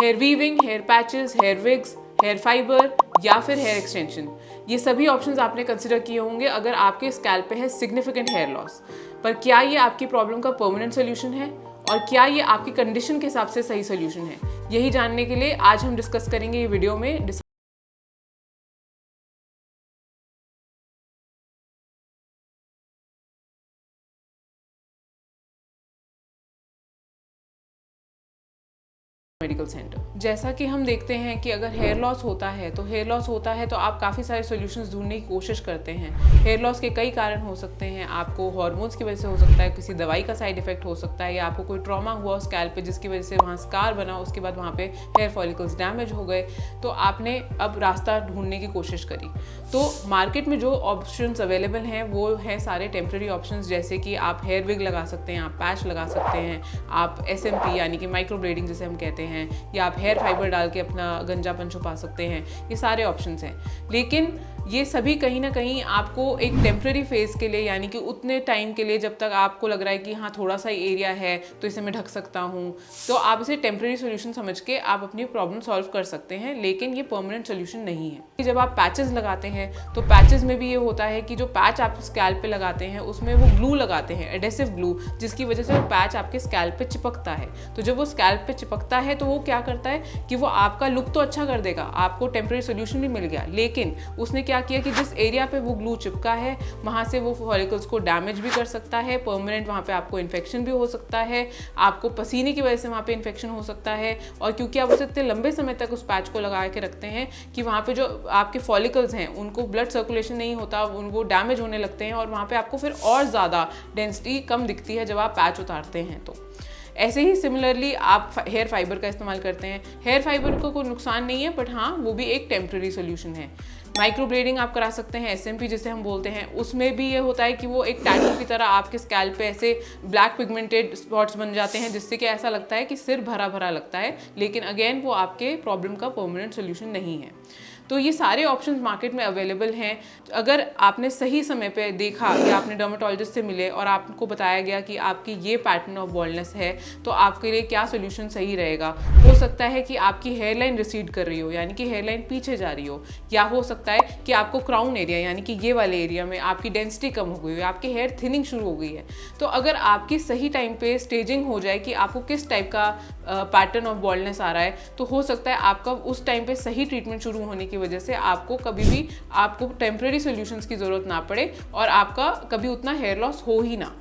Hair weaving, hair patches, hair wigs, hair fibre या फिर hair extension, ये सभी ऑप्शंस आपने कंसिडर किए होंगे अगर आपके स्कैल्प पे है सिग्निफिकेंट हेयर लॉस। पर क्या ये आपकी प्रॉब्लम का परमानेंट सोल्यूशन है और क्या ये आपकी कंडीशन के हिसाब से सही सोल्यूशन है, यही जानने के लिए आज हम डिस्कस करेंगे ये वीडियो में। Medical centre. जैसा कि हम देखते हैं कि अगर हेयर लॉस होता है तो आप काफ़ी सारे सॉल्यूशंस ढूंढने की कोशिश करते हैं। हेयर लॉस के कई कारण हो सकते हैं, आपको हार्मोन्स की वजह से हो सकता है, किसी दवाई का साइड इफेक्ट हो सकता है, या आपको कोई ट्रॉमा हुआ स्कैल्प पे जिसकी वजह से वहाँ स्कार बना, उसके बाद वहाँ पे हेयर फॉलिकल्स डैमेज हो गए, तो आपने अब रास्ता ढूंढने की कोशिश करी। तो मार्केट में जो ऑप्शंस अवेलेबल हैं वो हैं सारे टेम्प्रेरी ऑप्शंस, जैसे कि आप हेयर विग लगा सकते हैं, आप पैच लगा सकते हैं, आप SMP यानी कि माइक्रो ब्लेडिंग जिसे हम कहते हैं, या आप हेयर फाइबर डाल के अपना गंजापन छुपा सकते हैं। ये सारे ऑप्शंस हैं, लेकिन ये सभी कहीं ना कहीं आपको एक टेम्प्रेरी फेज के लिए, यानी कि उतने टाइम के लिए जब तक आपको लग रहा है कि हाँ थोड़ा सा एरिया है तो इसे मैं ढक सकता हूँ, तो आप इसे टेम्प्रेरी सोल्यूशन समझ के आप अपनी प्रॉब्लम सॉल्व कर सकते हैं, लेकिन ये परमानेंट सोल्यूशन नहीं है। जब आप पैचेस लगाते हैं तो पैचेस में भी ये होता है कि जो पैच आप स्कैल्प पे लगाते हैं उसमें वो ग्लू लगाते हैं, एडेसिव ग्लू, जिसकी वजह से वो पैच आपके स्कैल्प पे चिपकता है। तो जब वो स्कैल्प पे चिपकता है तो वो क्या करता है कि वो आपका लुक तो अच्छा कर देगा, आपको टेम्प्रेरी सोल्यूशन भी मिल गया, लेकिन उसने क्या किया कि जिस एरिया पे वो ग्लू चिपका है वहाँ से वो फॉलिकल्स को डैमेज भी कर सकता है, परमानेंट वहाँ पे आपको इन्फेक्शन भी हो सकता है, आपको पसीने की वजह से वहाँ पे इन्फेक्शन हो सकता है। और क्योंकि आप उसे इतने लंबे समय तक उस पैच को लगा के रखते हैं कि वहाँ पे जो आपके फॉलिकल्स हैं उनको ब्लड सर्कुलेशन नहीं होता, वो डैमेज होने लगते हैं और वहाँ पे आपको फिर और ज़्यादा डेंसिटी कम दिखती है जब आप पैच उतारते हैं। तो ऐसे ही सिमिलरली आप हेयर फाइबर का इस्तेमाल करते हैं। हेयर फाइबर को कोई नुकसान नहीं है, बट हाँ वो भी एक टेम्प्रेरी सोल्यूशन है। माइक्रो ब्लेडिंग आप करा सकते हैं, SMP जिसे हम बोलते हैं, उसमें भी ये होता है कि वो एक टैटू की तरह आपके स्कैल्प पे ऐसे ब्लैक पिगमेंटेड स्पॉट्स बन जाते हैं, जिससे कि ऐसा लगता है कि सिर भरा भरा लगता है, लेकिन अगेन वो आपके प्रॉब्लम का परमानेंट सोल्यूशन नहीं है। तो ये सारे ऑप्शंस मार्केट में अवेलेबल हैं। अगर आपने सही समय पे देखा या आपने डर्मेटोलॉजिस्ट से मिले और आपको बताया गया कि आपकी ये पैटर्न ऑफ बॉल्डनेस है, तो आपके लिए क्या सोल्यूशन सही रहेगा। हो सकता है कि आपकी हेयर लाइन रिसीड कर रही हो, यानी कि हेयर लाइन पीछे जा रही हो, या हो सकता है कि आपको क्राउन एरिया यानी कि ये वाले एरिया में आपकी डेंसिटी कम हो गई हो, आपकी हेयर थिनिंग शुरू हो गई है। तो अगर आपकी सही टाइम पे स्टेजिंग हो जाए कि आपको किस टाइप का पैटर्न ऑफ बॉल्डनेस आ रहा है, तो हो सकता है आपका उस टाइम पे सही ट्रीटमेंट शुरू होने की वजह से आपको कभी भी आपको टेम्प्रेरी सॉल्यूशंस की ज़रूरत ना पड़े और आपका कभी उतना हेयर लॉस हो ही ना।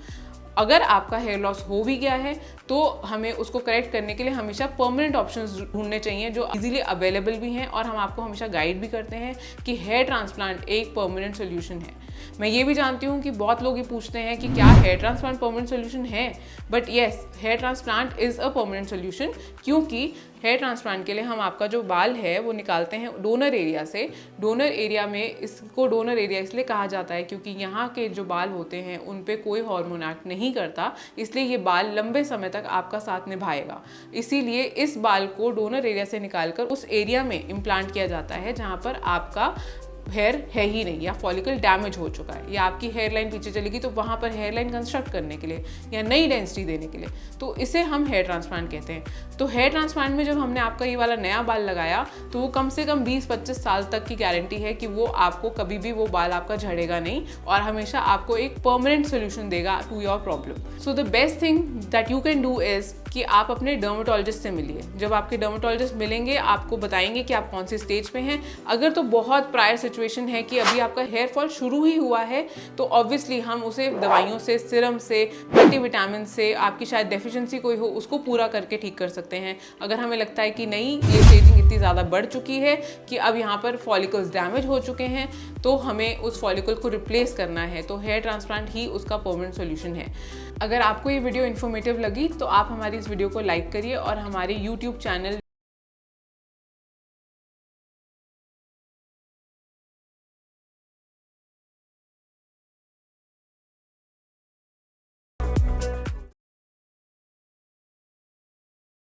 अगर आपका हेयर लॉस हो भी गया है तो हमें उसको करेक्ट करने के लिए हमेशा परमानेंट ऑप्शंस ढूंढने चाहिए जो इजीली अवेलेबल भी हैं, और हम आपको हमेशा गाइड भी करते हैं कि हेयर ट्रांसप्लांट एक परमानेंट सोल्यूशन है। मैं ये भी जानती हूँ कि बहुत लोग ये पूछते हैं कि क्या हेयर ट्रांसप्लांट परमानेंट सोल्यूशन है, but yes, hair transplant is a permanent solution, क्योंकि हेयर ट्रांसप्लांट के लिए हम आपका जो बाल है वो निकालते हैं डोनर एरिया से। डोनर एरिया में, इसको डोनर एरिया इसलिए कहा जाता है क्योंकि यहाँ के जो बाल होते हैं उन पे कोई हार्मोन एक्ट नहीं करता, इसलिए ये बाल लंबे समय तक आपका साथ निभाएगा। इसीलिए इस बाल को डोनर एरिया से निकालकर उस एरिया में इम्प्लांट किया जाता है जहाँ पर आपका हेयर है ही नहीं, या फॉलिकल डैमेज हो चुका है, या आपकी हेयर लाइन पीछे चलेगी तो वहाँ पर हेयर लाइन कंस्ट्रक्ट करने के लिए या नई डेंसिटी देने के लिए, तो इसे हम हेयर ट्रांसप्लांट कहते हैं। तो हेयर ट्रांसप्लांट में जब हमने आपका ये वाला नया बाल लगाया तो वो कम से कम 20-25 साल तक की गारंटी है कि वो आपको कभी भी वो बाल आपका झड़ेगा नहीं और हमेशा आपको एक परमानेंट सोल्यूशन देगा to your problem. So the best thing that you can do is कि आप अपने डर्मेटोलॉजिस्ट से मिलिए। जब आपके डर्मेटोलॉजिस्ट मिलेंगे आपको बताएंगे कि आप कौन सी स्टेज पे हैं। अगर तो बहुत प्रायर सिचुएशन है कि अभी आपका हेयर फॉल शुरू ही हुआ है तो ऑब्वियसली हम उसे दवाइयों से, सिरम से, मल्टीविटामिन से, आपकी शायद डेफिशिएंसी कोई हो उसको पूरा करके ठीक कर सकते हैं। अगर हमें लगता है कि नहीं, ये स्टेजिंग इतनी ज़्यादा बढ़ चुकी है कि अब यहाँ पर फॉलिकल्स डैमेज हो चुके हैं, तो हमें उस फॉलिकल को रिप्लेस करना है, तो हेयर ट्रांसप्लांट ही उसका परमानेंट सोल्यूशन है। अगर आपको ये वीडियो इन्फॉर्मेटिव लगी तो आप हमारी इस वीडियो को लाइक करिए और हमारे YouTube चैनल